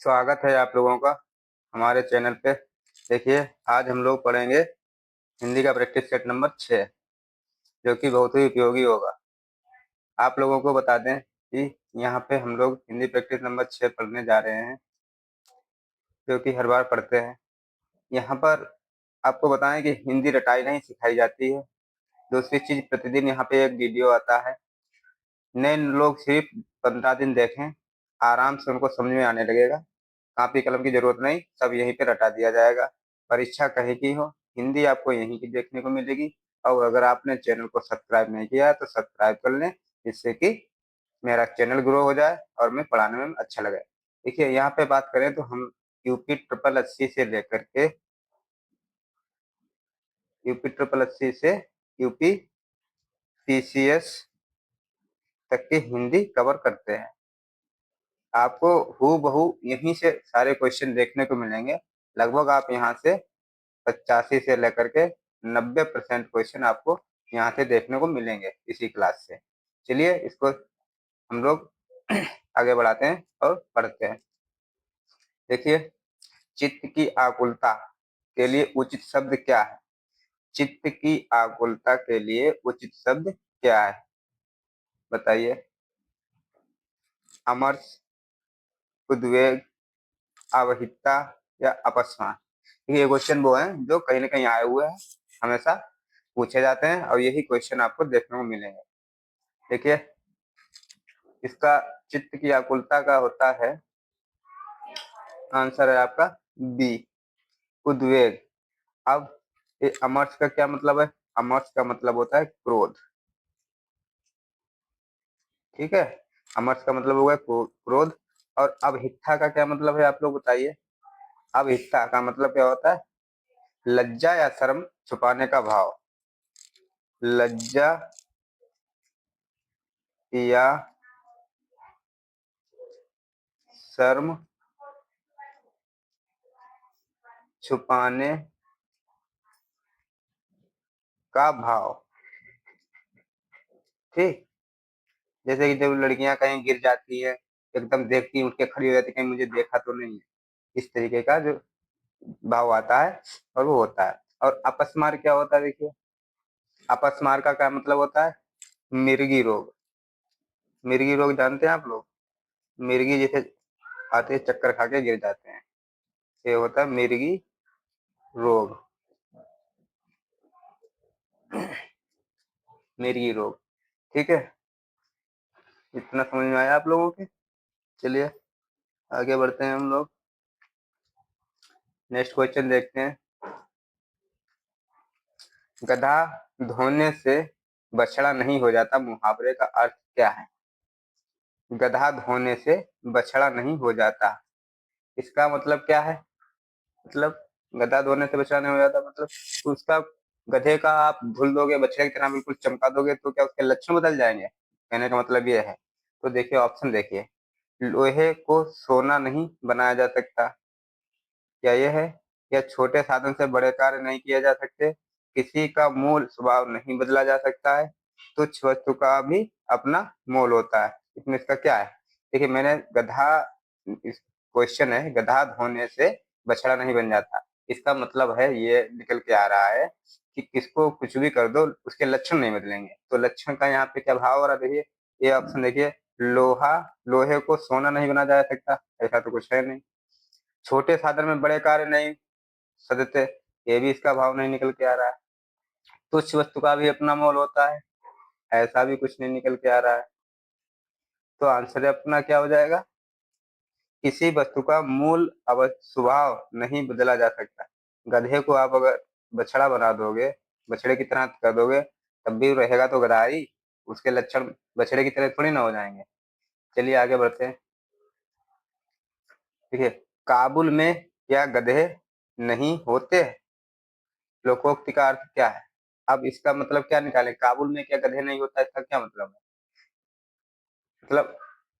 स्वागत है आप लोगों का हमारे चैनल पे। देखिए, आज हम लोग पढ़ेंगे हिंदी का प्रैक्टिस सेट नंबर 6, जो कि बहुत ही उपयोगी होगा। आप लोगों को बता दें कि यहाँ पे हम लोग हिंदी प्रैक्टिस नंबर 6 पढ़ने जा रहे हैं, जो कि हर बार पढ़ते हैं। यहाँ पर आपको बताएं कि हिंदी रटाई नहीं सिखाई जाती है। दूसरी चीज, प्रतिदिन यहाँ पे एक वीडियो आता है। नए लोग सिर्फ 15 दिन देखें, आराम से उनको समझ में आने लगेगा। कॉपी कलम की जरूरत नहीं, सब यहीं पे रटा दिया जाएगा। परीक्षा कहीं की हो, हिंदी आपको यहीं की देखने को मिलेगी। और अगर आपने चैनल को सब्सक्राइब नहीं किया है तो सब्सक्राइब कर लें, जिससे कि मेरा चैनल ग्रो हो जाए और मैं पढ़ाने में अच्छा लगे। देखिए, यहाँ पे बात करें तो हम यूपी ट्रिपल 80 से लेकर के यूपी पीसीएस तक की हिंदी कवर करते हैं। आपको हूबहू यहीं से सारे क्वेश्चन देखने को मिलेंगे। लगभग आप यहाँ से 85 से लेकर के 90% क्वेश्चन आपको यहाँ से देखने को मिलेंगे इसी क्लास से। चलिए, इसको हम लोग आगे बढ़ाते हैं और पढ़ते हैं। देखिए, चित्त की आकुलता के लिए उचित शब्द क्या है? चित्त की आकुलता के लिए उचित शब्द क्या है, बताइए। अमर्ष, उद्वेग, अवहिता या अपस्मार। ये क्वेश्चन वो हैं जो कहीं ना कहीं आए हुए हैं, हमेशा पूछे जाते हैं और यही क्वेश्चन आपको देखने को मिलेंगे। देखिए, इसका चित्त की आकुलता का होता है, आंसर है आपका बी, उद्वेग। अब ये अमर्ष का क्या मतलब है? अमर्ष का मतलब होता है क्रोध। ठीक है, अमर्ष का मतलब होगा क्रोध। और अवहिता का क्या मतलब है, आप लोग बताइए। अवहिता का मतलब क्या होता है? लज्जा या शर्म छुपाने का भाव। लज्जा या शर्म छुपाने का भाव। ठीक, जैसे कि जब लड़कियां कहीं गिर जाती है, एकदम देखती उठ के खड़ी हो जाती, कहीं मुझे देखा तो नहीं है, इस तरीके का जो भाव आता है और वो होता है। और अपस्मार क्या होता है? देखिए, अपस्मार का क्या मतलब होता है? मिर्गी रोग। मिर्गी रोग जानते हैं आप लोग? मिर्गी जैसे आते हैं, चक्कर खा के गिर जाते हैं, ये होता है मिर्गी रोग। मिर्गी रोग। ठीक है, इतना समझ में आया आप लोगों के? चलिए, आगे बढ़ते हैं हम लोग। नेक्स्ट क्वेश्चन देखते हैं। गधा धोने से बछड़ा नहीं हो जाता, मुहावरे का अर्थ क्या है? गधा धोने से बछड़ा नहीं हो जाता, इसका मतलब क्या है? मतलब गधा धोने से बछड़ा नहीं हो जाता मतलब उसका, गधे का आप धुल दोगे, बछड़े की तरह बिल्कुल चमका दोगे, तो क्या उसके लक्षण बदल जाएंगे? कहने का मतलब ये है। तो देखिए, ऑप्शन देखिए। लोहे को सोना नहीं बनाया जा सकता, क्या ये है? या छोटे साधन से बड़े कार्य नहीं किए जा सकते, किसी का मूल स्वभाव नहीं बदला जा सकता है, तुच्छ वस्तु का भी अपना मोल होता है। इसमें इसका क्या है? देखिए, मैंने गधा, इस क्वेश्चन है गधा धोने से बछड़ा नहीं बन जाता, इसका मतलब है ये निकल के आ रहा है कि किसको कुछ भी कर दो उसके लक्षण नहीं बदलेंगे। तो लक्षण का यहाँ पे क्या भाव हो रहा है? देखिए, ये ऑप्शन देखिए। लोहा, लोहे को सोना नहीं बना जा सकता, ऐसा तो कुछ है नहीं। छोटे साधन में बड़े कार्य नहीं सदते, ये भी इसका भाव नहीं निकल के आ रहा है। तुच्छ वस्तु का भी अपना मोल होता है, ऐसा भी कुछ नहीं निकल के आ रहा है। तो आंसर अपना क्या हो जाएगा? किसी वस्तु का मूल स्वभाव नहीं बदला जा सकता। गधे को आप अगर बछड़ा बना दोगे, बछड़े की तरह कर दोगे, तब भी रहेगा तो गधा ही, उसके लक्षण बछड़े की तरह थोड़ी ना हो जाएंगे। चलिए, आगे बढ़ते हैं। देखिए, काबुल में क्या गधे नहीं होते? लोकोक्ति का अर्थ क्या है? अब इसका मतलब क्या निकालें? काबुल में क्या गधे नहीं होता, इसका क्या मतलब है? मतलब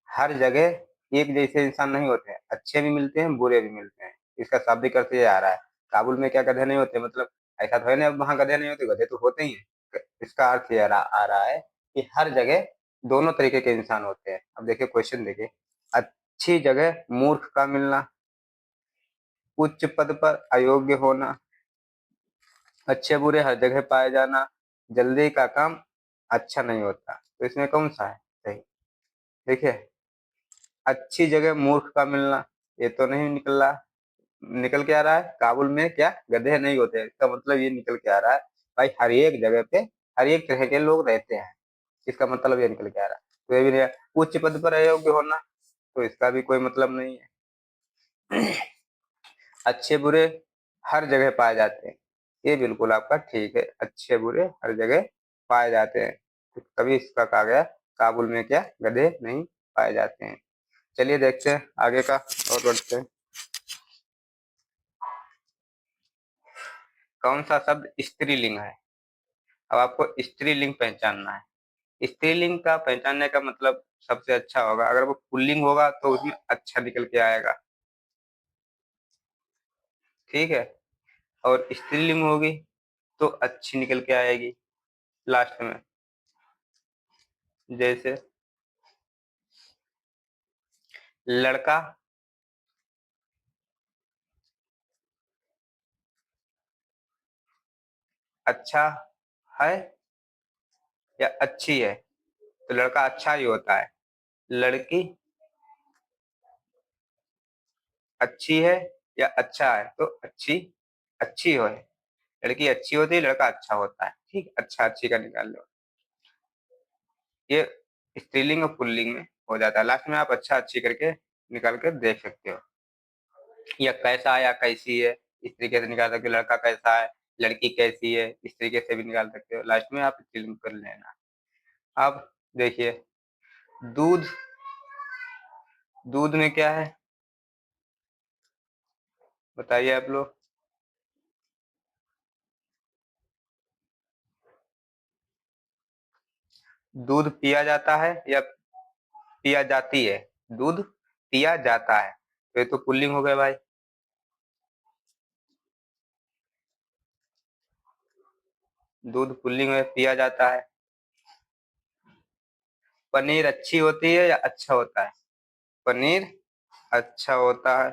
हर जगह एक जैसे इंसान नहीं होते हैं, अच्छे भी मिलते हैं, बुरे भी मिलते हैं। इसका शाब्दिक अर्थ ये आ रहा है। काबुल में क्या गधे नहीं होते, मतलब ऐसा तो है ना वहां गधे नहीं होते, गधे तो होते ही हैं। इसका अर्थ ये आ रहा है कि हर जगह दोनों तरीके के इंसान होते हैं। अब देखिए, क्वेश्चन देखिए। अच्छी जगह मूर्ख का मिलना, उच्च पद पर अयोग्य होना, अच्छे बुरे हर जगह पाए जाना, जल्दी का काम अच्छा नहीं होता। तो इसमें कौन सा है सही? देखिए, अच्छी जगह मूर्ख का मिलना, ये तो नहीं निकल रहा। निकल के आ रहा है काबुल में क्या गधे नहीं होते, इसका मतलब ये निकल के आ रहा है भाई हर एक जगह पे हर एक तरह के लोग रहते हैं, इसका मतलब ये निकल के आ रहा है। तो ये भी नहीं है। उच्च पद पर अयोग्य होना, तो इसका भी कोई मतलब नहीं है। अच्छे बुरे हर जगह पाए जाते हैं, ये बिल्कुल आपका ठीक है, अच्छे बुरे हर जगह पाए जाते हैं। तो तभी इसका कहा गया काबुल में क्या गधे नहीं पाए जाते हैं। चलिए देखते हैं आगे का और बढ़ते हैं। कौन सा शब्द स्त्रीलिंग है? अब आपको स्त्रीलिंग पहचानना है। स्त्रीलिंग का पहचानने का मतलब सबसे अच्छा होगा, अगर वो पुल्लिंग होगा तो उसमें अच्छा निकल के आएगा, ठीक है। और स्त्रीलिंग होगी तो अच्छी निकल के आएगी लास्ट में। जैसे लड़का अच्छा है या अच्छी है, तो लड़का अच्छा ही होता है। लड़की अच्छी है या अच्छा है, तो अच्छी अच्छी हो है। लड़की अच्छी होती है, लड़का अच्छा होता है, ठीक। अच्छा अच्छी का निकाल लो, ये स्त्रीलिंग और पुल्लिंग में हो जाता है। लास्ट में आप अच्छा अच्छी करके निकाल कर देख सकते हो। या कैसा है या कैसी है, इस तरीके से निकाल सकते हो। लड़का कैसा है, लड़की कैसी है, इस तरीके से भी निकाल सकते हो। लास्ट में आप स्त्रीलिंग कर लेना। अब देखिए, दूध, दूध में क्या है बताइए आप लोग। दूध पिया जाता है या पिया जाती है? दूध पिया जाता है, तो ये तो पुल्लिंग हो गया भाई। दूध पुल्लिंग में पिया जाता है। पनीर अच्छी होती है या अच्छा होता है? पनीर अच्छा होता है,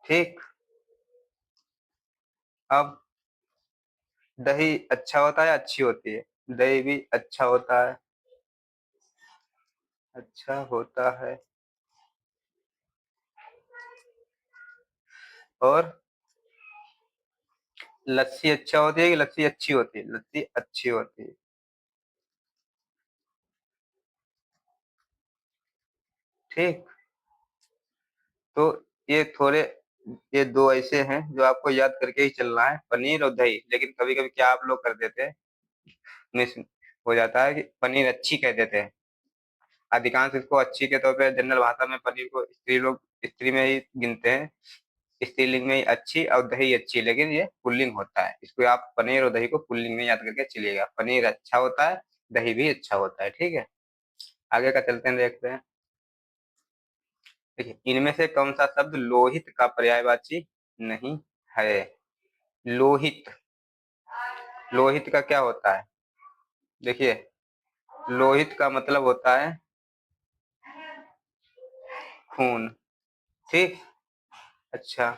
ठीक। अब दही अच्छा होता है, अच्छी होती है? दही भी अच्छा होता है, अच्छा होता है। और लस्सी अच्छा होती है कि लस्सी अच्छी होती है? लस्सी अच्छी होती है, ठीक। तो ये थोड़े, ये दो ऐसे हैं जो आपको याद करके ही चलना है, पनीर और दही। लेकिन कभी कभी क्या आप लोग कर देते हैं, मिस हो जाता है कि पनीर अच्छी कह देते हैं। अधिकांश इसको अच्छी के तौर पे जनरल भाषा में पनीर को स्त्री लोग स्त्री में ही गिनते हैं, स्त्रीलिंग में ही अच्छी और दही अच्छी, लेकिन ये पुल्लिंग होता है। इसको आप पनीर और दही को पुल्लिंग में याद करके चलिएगा। पनीर अच्छा होता है, दही भी अच्छा होता है, ठीक है। आगे का चलते हैं, देखते हैं। देखिए, इनमें से कौन सा शब्द लोहित का पर्यायवाची नहीं है? लोहित, लोहित का क्या होता है? देखिए, लोहित का मतलब होता है खून, ठीक। अच्छा,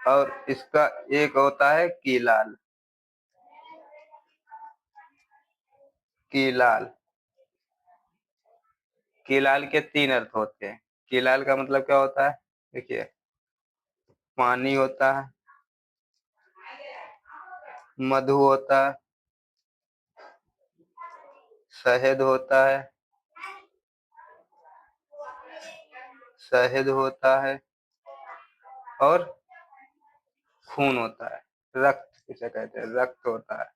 और इसका एक होता है कीलाल, कीलाल। कीलाल के तीन अर्थ होते हैं। कीलाल का मतलब क्या होता है? देखिए, पानी होता है, मधु होता है, शहद होता है, शहद होता है, और खून होता है, रक्त किसे कहते हैं, रक्त होता है,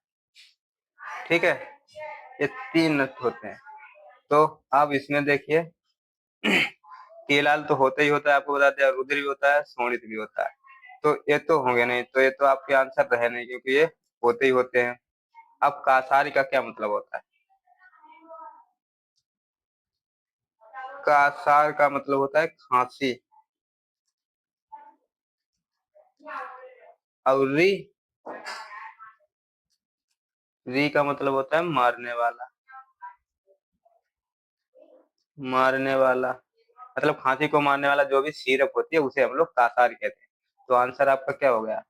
ठीक है। ये तीन रक्त होते हैं। तो आप इसमें देखिए, केलाल तो होता ही होता है, आपको बताते हैं। रुद्र भी होता है, शोणित भी होता है। तो ये तो होंगे नहीं, तो ये तो आपके आंसर रहे नहीं, क्योंकि ये होते ही होते हैं। अब कासारी का क्या मतलब होता है? कासार का मतलब होता है खांसी। और री, री का मतलब होता है मारने वाला। मारने वाला मतलब खांसी को मारने वाला जो भी सिरप होती है उसे हम लोग कासार कहते हैं। तो आंसर आपका क्या हो गया?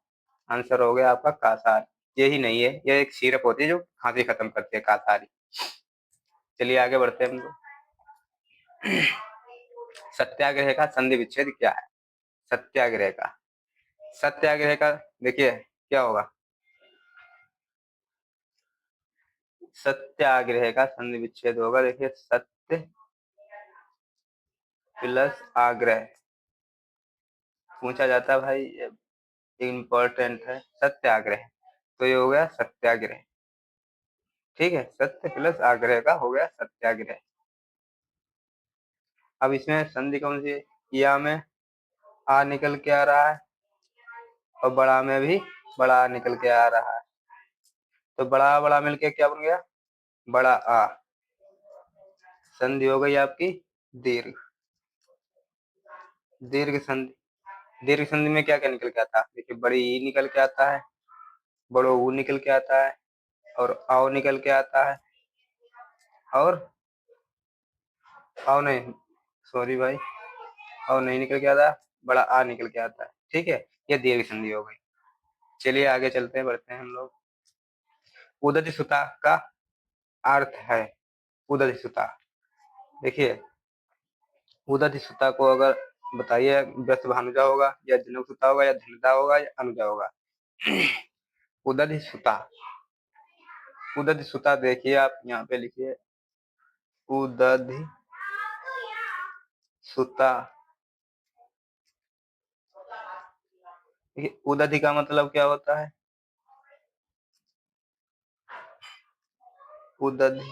आंसर हो गया आपका कासार। यही नहीं है, यह एक सिरप होती है जो खांसी खत्म करती है, कासारी। चलिए आगे बढ़ते हैं हम लोग। सत्याग्रह का संधि विच्छेद क्या है? सत्याग्रह का, सत्याग्रह का देखिए क्या होगा। सत्याग्रह का संधि विच्छेद होगा, देखिए सत्य प्लस आग्रह पूछा जाता है भाई, इम्पोर्टेंट है सत्याग्रह। तो ये हो गया सत्याग्रह। ठीक है, सत्य प्लस आग्रह का हो गया सत्याग्रह। अब इसमें संधि कौन सी है? या में आ निकल के आ रहा है और बड़ा में भी बड़ा आ निकल के आ रहा है, तो बड़ा बड़ा मिलके क्या बन गया? बड़ा आ। संधि हो गई आपकी दीर्घ। दीर्घ संधि, दीर्घ संधि में क्या क्या निकल के आता है? देखिए बड़ी ई निकल के आता है, बड़ो ऊ निकल के आता है, और आओ निकल के आता है, और आओ नहीं, सॉरी भाई, आओ नहीं निकल के आता, बड़ा आ निकल के आता है। ठीक है, ये दीर्घ संधि हो गई। चलिए आगे चलते हैं, बढ़ते हैं हम लोग। उदज सुता का अर्थ है, उदज सुता। देखिए उदज सुता को अगर बताइए, व्यस्त भानुजा होगा या जनक सुता होगा या धनदा होगा या अनुजा होगा? उदज सुता, उदज सुता देखिए आप यहाँ पे लिखिए, उदध सुता। देखिए उदधि का मतलब क्या होता है? उदधि,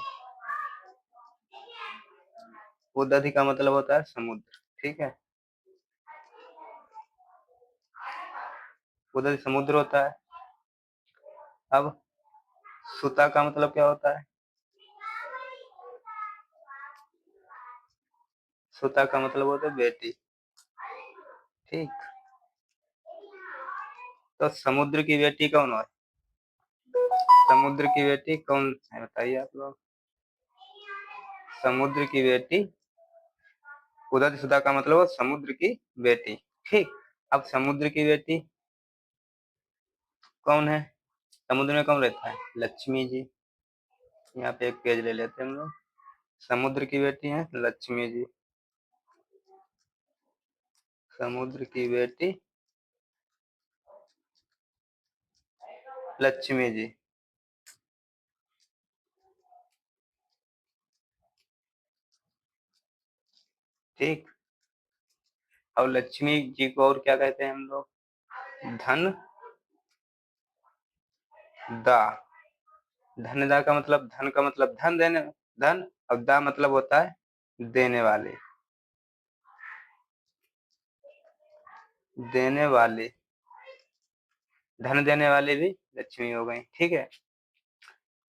उदधि का मतलब होता है समुद्र। ठीक है, उदधि समुद्र होता है। अब सुता का मतलब क्या होता है? सुता का मतलब होता है बेटी। ठीक, तो समुद्र की बेटी कौन है? समुद्र की बेटी कौन है बताइए आप लोग? समुद्र की बेटी, उदध सुधा का मतलब है समुद्र की बेटी। ठीक, अब समुद्र की बेटी कौन है? समुद्र में कौन रहता है? लक्ष्मी जी। यहाँ पे एक पेज ले लेते हैं हम लोग। समुद्र की बेटी है लक्ष्मी जी, समुद्र की बेटी लक्ष्मी जी। ठीक, और लक्ष्मी जी को और क्या कहते हैं हम लोग? धन दा। धन दा का मतलब, धन का मतलब धन देने, धन, और दा मतलब होता है देने वाले, देने वाले, धन देने वाले भी लक्ष्मी हो गई। ठीक है,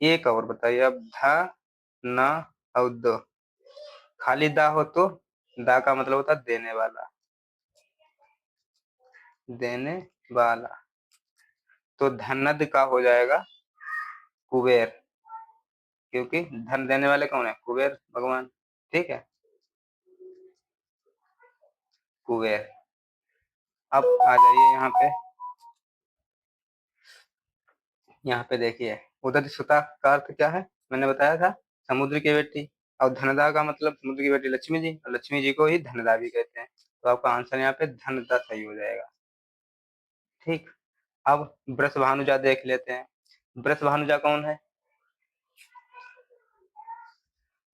एक और बताइए अब, धा ना और दो, खाली दा हो तो दा का मतलब होता है देने वाला, देने वाला। तो धनद का हो जाएगा कुबेर, क्योंकि धन देने वाले कौन है? कुबेर भगवान। ठीक है, कुबेर। अब आ जाइए यहाँ पे, यहाँ पे देखिए उदध सुता का अर्थ क्या है? मैंने बताया था समुद्र की बेटी, और धनदा का मतलब समुद्र की बेटी लक्ष्मी जी, और लक्ष्मी जी को ही धनदा भी कहते हैं। तो आपका आंसर यहाँ पे धनदा सही हो जाएगा। ठीक, अब वृषभानुजा देख लेते हैं। वृषभानुजा कौन है?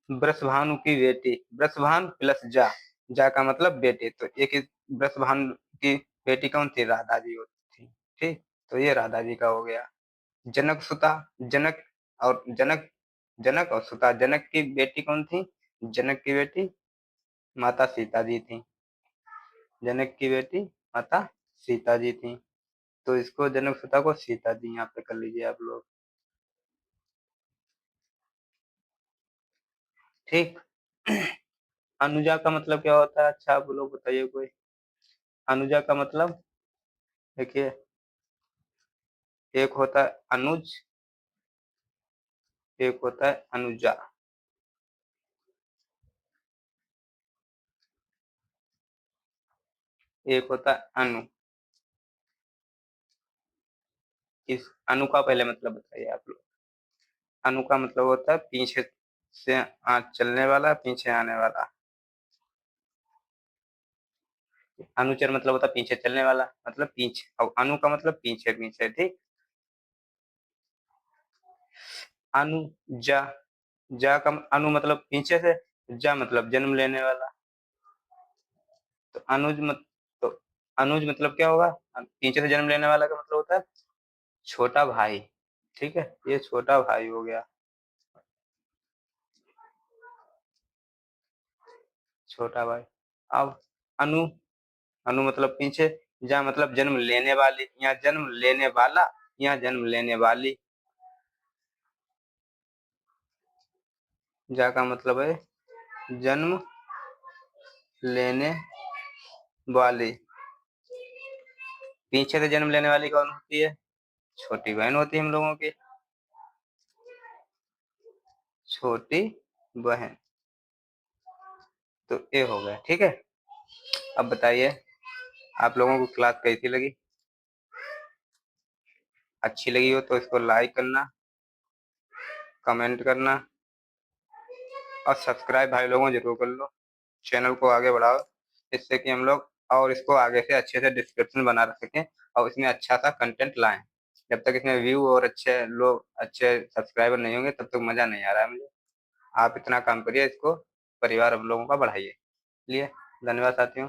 वृषभानु की बेटी, वृषभान प्लस जा का मतलब बेटी, तो एक वृषभानु की बेटी कौन थी? राधा जी होती थी। ठीक, तो ये राधा जी का हो गया। जनक सुता, जनक और जनक, जनक और सुता, जनक की बेटी कौन थी? जनक की बेटी माता सीता जी थी, जनक की बेटी माता सीता जी थी। तो इसको जनक सुता को सीता जी यहाँ पे कर लीजिए आप लोग। ठीक, अनुजा का मतलब क्या होता है? अच्छा आप लोग बताइए कोई। अनुजा का मतलब देखिए, एक होता है अनुज, एक होता है अनुजा। एक होता है अनु। इस अनु का पहले मतलब बताइए आप लोग। अनु का मतलब होता है पीछे से चलने वाला, पीछे आने वाला। अनुचर मतलब होता है पीछे चलने वाला, मतलब पीछे, और अनु का मतलब पीछे पीछे, ठीक। अनु जा, जा का अनु मतलब पीछे से, जा मतलब जन्म लेने वाला। तो तो अनुज मतलब क्या होगा? पीछे से जन्म लेने वाला का मतलब होता है छोटा भाई, ठीक है, ये छोटा भाई हो गया, छोटा भाई। अब अनु, अनु मतलब पीछे, जा मतलब जन्म लेने वाली, या जन्म लेने वाला, या जन्म लेने वाली। जा का मतलब है जन्म लेने वाली। पीछे से जन्म लेने वाली कौन होती है? छोटी बहन होती है हम लोगों की, छोटी बहन। तो ये हो गया, ठीक है। अब बताइए आप लोगों को क्लास कैसी लगी? अच्छी लगी हो तो इसको लाइक करना, कमेंट करना, और सब्सक्राइब भाई लोगों जरूर कर लो, चैनल को आगे बढ़ाओ, इससे कि हम लोग और इसको आगे से अच्छे से डिस्क्रिप्शन बना सकें और इसमें अच्छा सा कंटेंट लाएं। जब तक इसमें व्यू और अच्छे लोग, अच्छे सब्सक्राइबर नहीं होंगे, तब तक मजा नहीं आ रहा है मुझे। आप इतना काम करिए, इसको परिवार हम लोगों का बढ़ाइए। लिए धन्यवाद साथियों।